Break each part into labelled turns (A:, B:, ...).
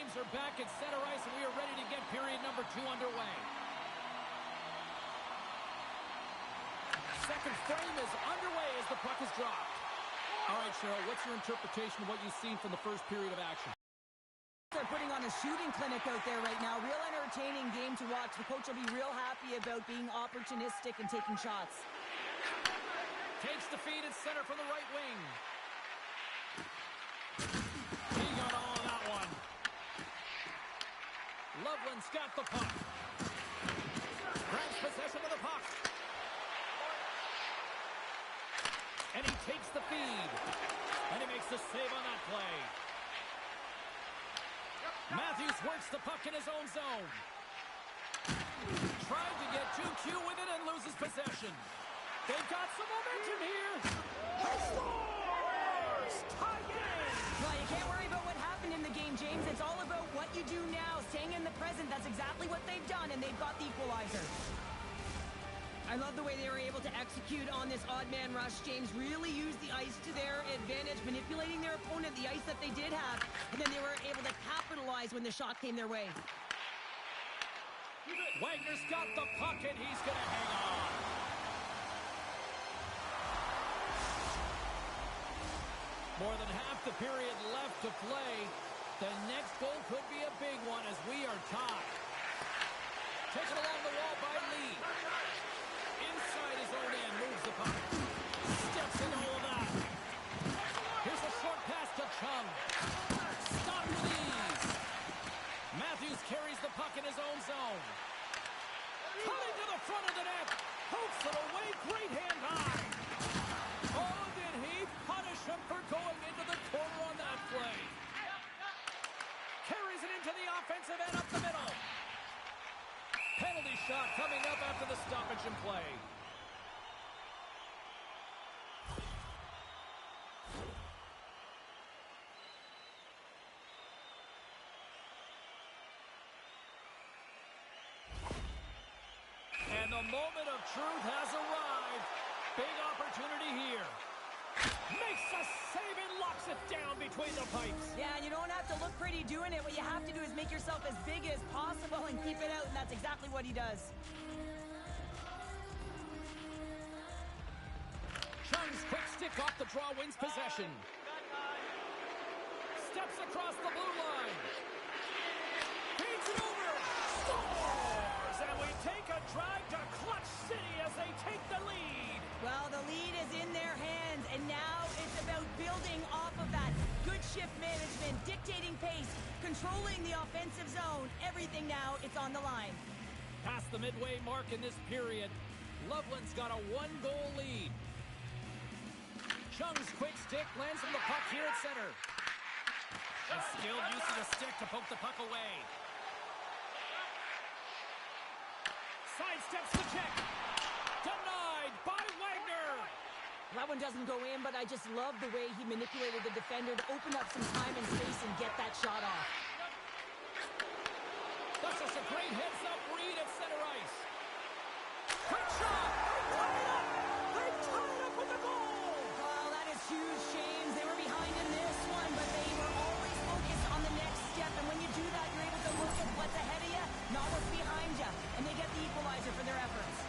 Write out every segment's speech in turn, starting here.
A: Flames are back at center ice, and we are ready to get period number 2 underway. Second frame is underway as the puck is dropped. All right, Cheryl, what's your interpretation of what you've seen from the first period of action?
B: They're putting on a shooting clinic out there right now. Real entertaining game to watch. The coach will be real happy about being opportunistic and taking shots.
A: Takes the feed at center from the right wing. He got all of that one. Loveland's got the puck. Grabs possession of the puck. And he takes the feed. And he makes the save on that play. Matthews works the puck in his own zone. Tried to get too cute with it and loses possession. They've got some momentum here. Scores! Tie game!
B: Well, you can't worry about what happened in the game, James. It's all about what you do now. Staying in the present. That's exactly what they've done, and they've got the equalizer. I love the way they were able to execute on this odd man rush. James really used the ice to their advantage, manipulating their opponent, the ice that they did have, and then they were able to capitalize when the shot came their way.
A: Wagner's got the puck, and he's going to hang on. More than half the period left to play. The next goal could be a big one as we are tied. Taken along the wall by Lee. Inside his own end, moves the puck. Steps in all of that. Here's a short pass to Chung. Stopped with ease. Matthews carries the puck in his own zone. Coming to the front of the net. Hooks it away. Great hand high. Oh, did he punish him for going into the corner on that play. Carries it into the offensive end up the middle. Penalty shot coming up after the stoppage in play. And the moment of truth has arrived. Big opportunity here. Makes a save and locks it down between the pipes.
B: Yeah, you don't have to look pretty doing it. What you have to do is make yourself as big as possible and keep it out, and that's exactly what he does.
A: Chung's quick stick off the draw wins possession. Steps across the blue line. Feeds it over. Scores! And we take a drive to Clutch City as they take the lead.
B: Well, the lead is in their hands, and now it's about building off of that. Good shift management, dictating pace, controlling the offensive zone. Everything now, it's on the line.
A: Past the midway mark in this period, Loveland's got a 1-goal lead. Chung's quick stick lands from the puck here at center. A skilled use of the stick to poke the puck away. Sidesteps the check. Denied by Wagner.
B: That one doesn't go in, but I just love the way he manipulated the defender to open up some time and space and get that shot off.
A: That's just a great heads-up read at center ice. Quick shot. They tie it up. They tie it up with the goal.
B: Well, that is huge, James. They were behind in this one, but they were always focused on the next step. And when you do that, you're able to look at what's ahead of you, not what's behind you. And they get the equalizer for their efforts.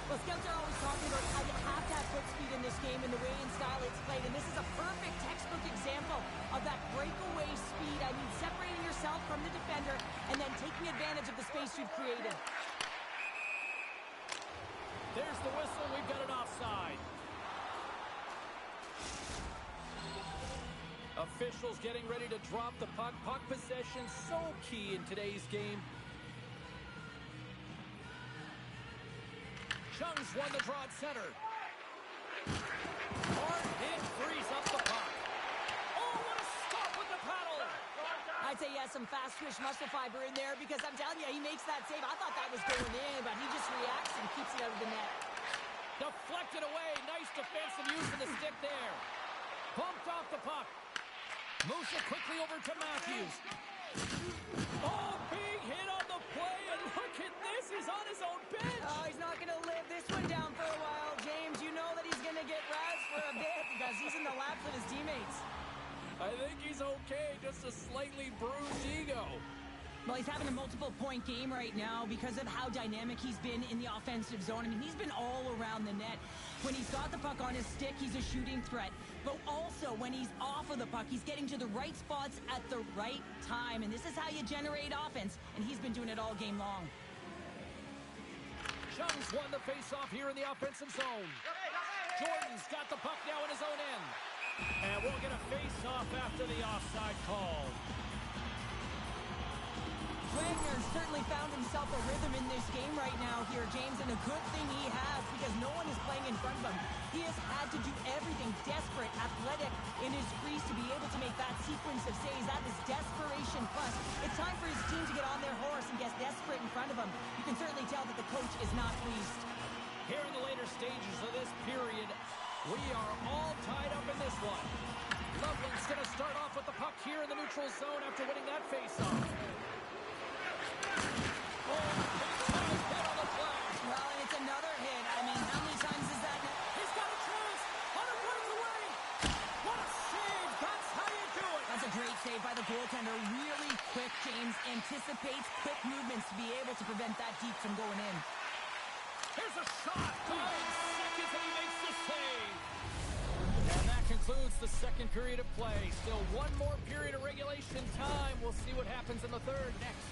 B: Well, scouts are always talking about how you have to have foot speed in this game and the way and style it's played. And this is a perfect textbook example of that breakaway speed. I mean, separating yourself from the defender and then taking advantage of the space you've created.
A: There's the whistle. We've got an offside. Officials getting ready to drop the puck. Puck possession so key in today's game. Chung's won the draw at center. Hard hit frees up the puck. Oh, what a stop with the paddle!
B: I'd say he has some fast twitch muscle fiber in there because I'm telling you, he makes that save. I thought that was going in, but he just reacts and keeps it out of the net.
A: Deflected away. Nice defensive use of the stick there. Bumped off the puck. Moves it quickly over to Matthews. Oh, big hit on the play, and look at this. He's on his own bench.
B: Oh, he's not going to live this one down for a while, James. You know that he's going to get razzed for a bit because he's in the laps with his teammates.
A: I I think he's okay, just a slightly bruised ego.
B: Well, he's having a multiple-point game right now because of how dynamic he's been in the offensive zone. I mean, he's been all around the net. When he's got the puck on his stick, he's a shooting threat. But also, when he's off of the puck, he's getting to the right spots at the right time. And this is how you generate offense, and he's been doing it all game long.
A: Chung's won the face-off here in the offensive zone. Jordan's got the puck now in his own end. And we'll get a face-off after the offside call.
B: Wagner certainly found himself a rhythm in this game right now here, James, and a good thing he has because no one is playing in front of him. He has had to do everything desperate, athletic in his crease to be able to make that sequence of saves. That is desperation plus. It's time for his team to get on their horse and get desperate in front of him. You can certainly tell that the coach is not pleased.
A: Here in the later stages of this period, we are all tied up in this one. Loveland's going to start off with the puck here in the neutral zone after winning that face-off. Oh, big-time hit on the play.
B: Well, and it's another hit. I mean, how many times is that?
A: He's got a chance. 100 points away. What a save. That's how you do it.
B: That's a great save by the goaltender. Really quick, James. Anticipates quick movements to be able to prevent that deep from going in.
A: Here's a shot. 5 seconds and he makes the save. And that concludes the second period of play. Still one more period of regulation time. We'll see what happens in the third next.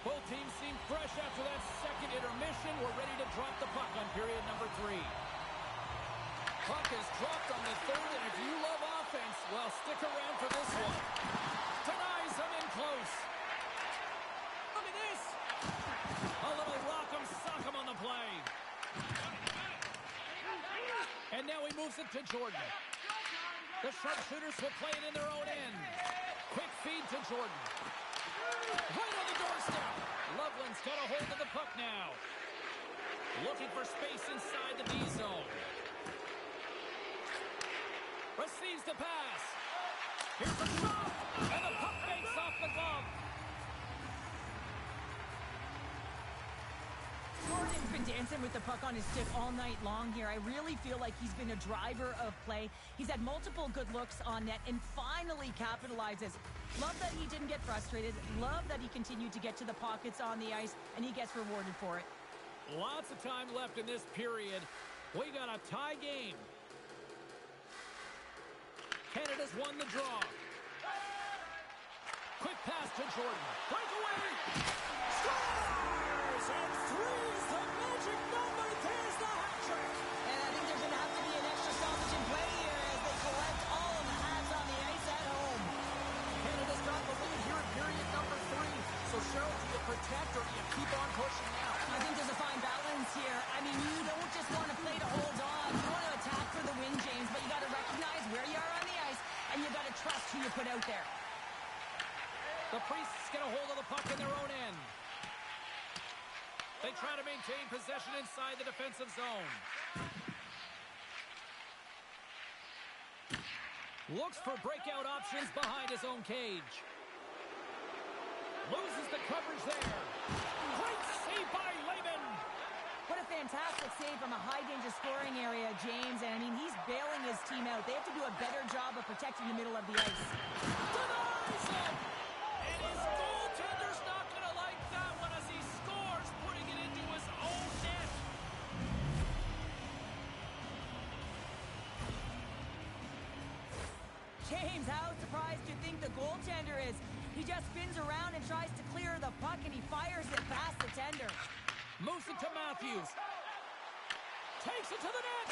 A: Both teams seem fresh after that second intermission. We're ready to drop the puck on period number 3. Puck is dropped on the third, and if you love offense, well, stick around for this one. Denies him in close. Look at this. A little rock'em sock'em on the play. And now he moves it to Jordan. The sharpshooters will play it in their own end. Quick feed to Jordan. Right on the doorstep. Loveland's got a hold of the puck now. Looking for space inside the D zone. Receives the pass. Here's the shot. And the puck makes off the glove.
B: Jordan's been dancing with the puck on his stick all night long here. I really feel like he's been a driver of play. He's had multiple good looks on net and finally capitalizes. Love that he didn't get frustrated. Love that he continued to get to the pockets on the ice, and he gets rewarded for it.
A: Lots of time left in this period. We got a tie game. Canada's won the draw. Quick pass to Jordan. Breakaway. Scores! And 3's the magic number. There's the hat trick.
B: And I think there's going to have to be an extra stoppage in play here as they collect all of the hats on the ice at home.
A: Canada's got the lead here in period number 3. So, Cheryl, do you protect or do you keep on pushing now?
B: I think there's a fine balance here. I mean, you don't just want to play to hold on. You want to attack for the win, James, but you got to recognize where you are on the ice, and you got to trust who you put out there.
A: The Priests get a hold of the puck in their own end. They try to maintain possession inside the defensive zone. Looks for breakout options behind his own cage. Loses the coverage there. Great save by Lehman.
B: What a fantastic save from a high-danger scoring area, James. And, I mean, he's bailing his team out. They have to do a better job of protecting the middle of the ice.
A: Denies him! And his goaltender's not going to like that one as he scores, putting it into his own net.
B: James, how surprised do you think the goaltender is? He just spins around and tries to clear the puck, and he fires it past the tender.
A: Moves it to Matthews. Takes it to the net.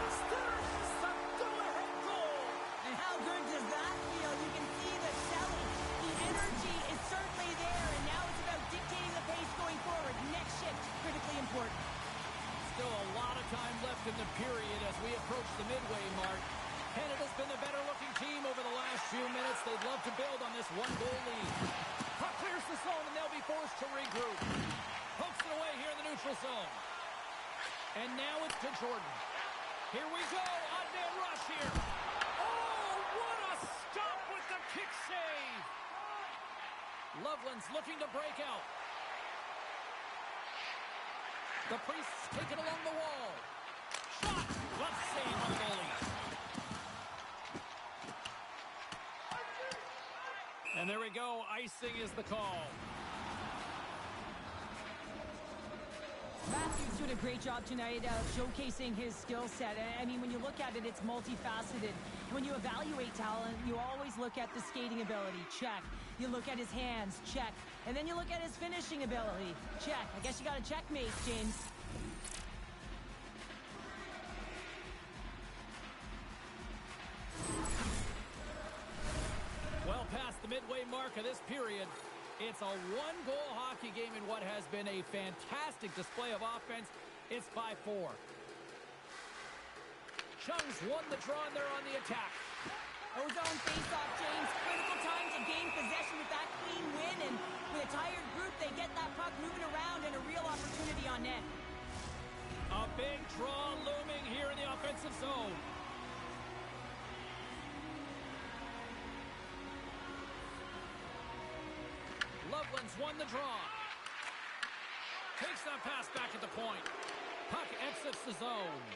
A: Scores a go-ahead goal.
B: And how good does that feel? You can see the selling. The energy is certainly there, and now it's about dictating the pace going forward. Next shift, critically important.
A: Still a lot of time left in the period as we approach the midway mark. Canada's been the better-looking team over the last few minutes. They'd love to build on this one-goal lead. Puck clears the zone, and they'll be forced to regroup. Pokes it away here in the neutral zone. And now it's to Jordan. Here we go. Odd-man rush here. Oh, what a stop with the kick save. Loveland's looking to break out. The Priests take it along the wall. Shot. Glove save on the goalie. And there we go. Icing is the call.
B: Matthews doing a great job tonight showcasing his skill set. I mean, when you look at it, it's multifaceted. When you evaluate talent, you always look at the skating ability. Check. You look at his hands. Check. And then you look at his finishing ability. Check. I guess you got a checkmate, James.
A: Well past the midway mark of this period, it's a one-goal hockey game in what has been a fantastic display of offense. It's 5-4. Chung's won the draw, and they're on the attack.
B: Ozone face-off, James. Critical time to gain possession with that clean win, and with a tired group, they get that puck moving around and a real opportunity on net.
A: A big draw looming here in the offensive zone. Loveland's won the draw. Takes that pass back at the point. Puck exits the zone.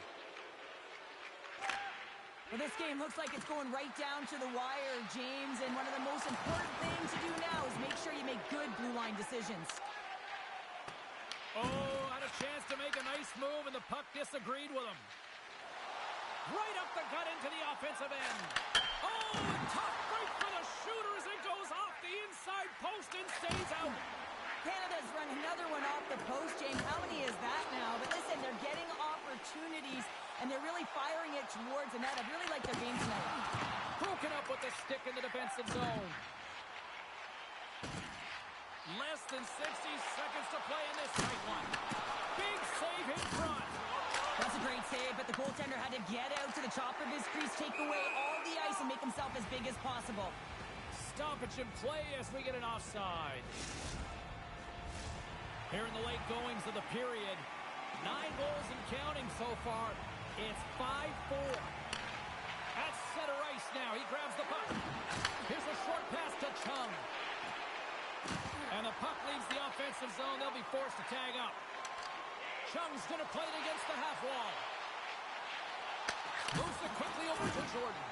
B: Well, this game looks like it's going right down to the wire, James, and one of the most important things to do now is make sure you make good blue line decisions.
A: Oh, had a chance to make a nice move, and the puck disagreed with him. Right up the gut into the offensive end. Oh, a tough break for the shooter as it goes off the inside post and stays out.
B: Canada's run another one off the post, James. How many is that now? But listen, they're getting opportunities, and they're really firing it towards the net. I really like their game tonight.
A: Broken up with the stick in the defensive zone. Less than 60 seconds to play in this tight one. Big save in front.
B: That's a great save, but the goaltender had to get out to the top of his crease, take away all the ice, and make himself as big as possible.
A: Stoppage in play as we get an offside. Here in the late goings of the period, 9 goals and counting so far. It's 5-4. At center ice now. He grabs the puck. Here's a short pass to Chung. And the puck leaves the offensive zone. They'll be forced to tag up. Chung's going to play it against the half wall. Moves it quickly over to Jordan.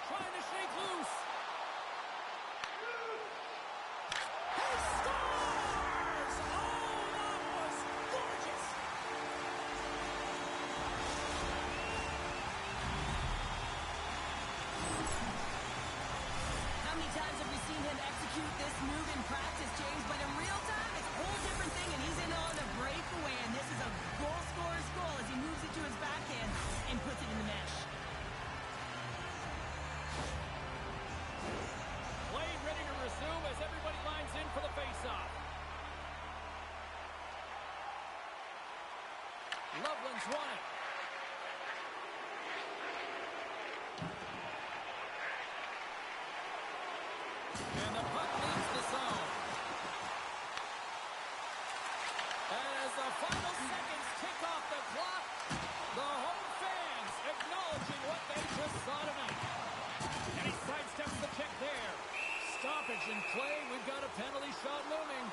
A: Trying to shake loose. He scores! Oh, that was gorgeous!
B: How many times have we seen him execute this move in practice, James? But in real time, it's a whole different thing, and he's in on the breakaway, and this is a goal scorer's goal as he moves it to his backhand and puts it in the mesh.
A: Play ready to resume as everybody lines in for the faceoff. Loveland's won it. And the puck leaves the zone. As the final seconds tick off the clock, the home fans acknowledging what they just saw tonight. And he sidesteps the check there. Stoppage in play. We've got a penalty shot looming.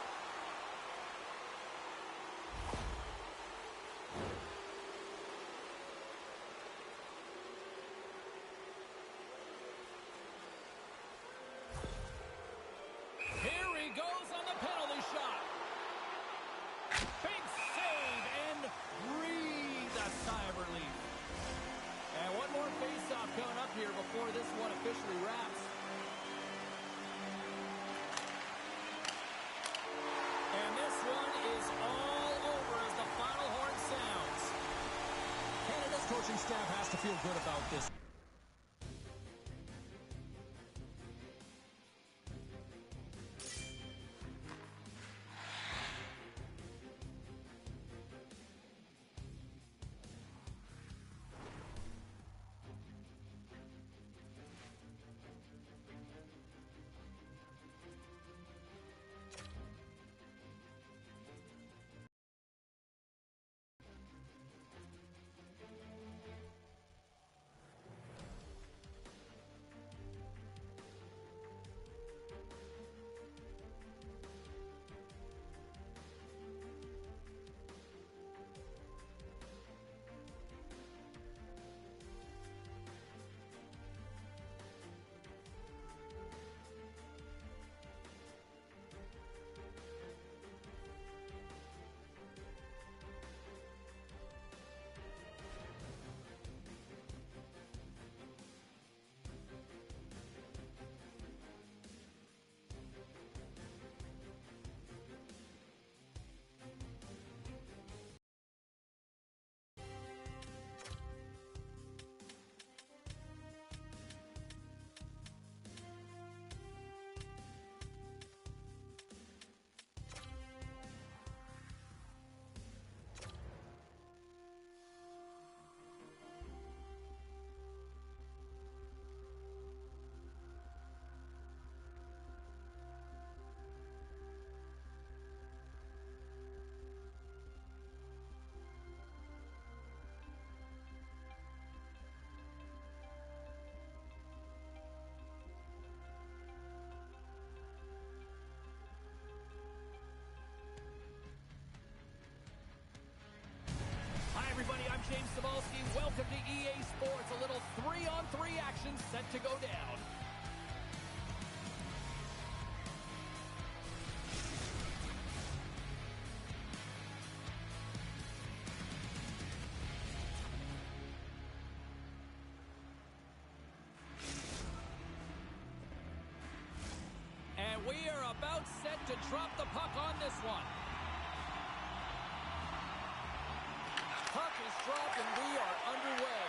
A: staff has to feel good about this. Hi, everybody. I'm James Cebulski. Welcome to EA Sports. A little 3-on-3 action set to go down. And we are about set to drop the puck on this one. Puck is dropped and we are underway.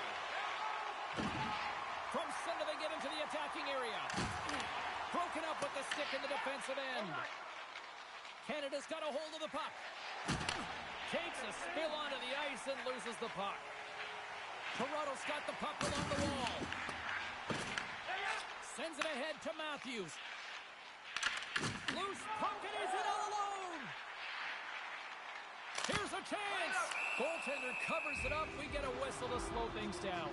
A: From center they get into the attacking area. Broken up with the stick in the defensive end. Canada's got a hold of the puck. Takes a spill onto the ice and loses the puck. Toronto's got the puck along the wall. Sends it ahead to Matthews. Loose puck and he's in all alone. Here's a chance. Goaltender covers it up. We get a whistle to slow things down.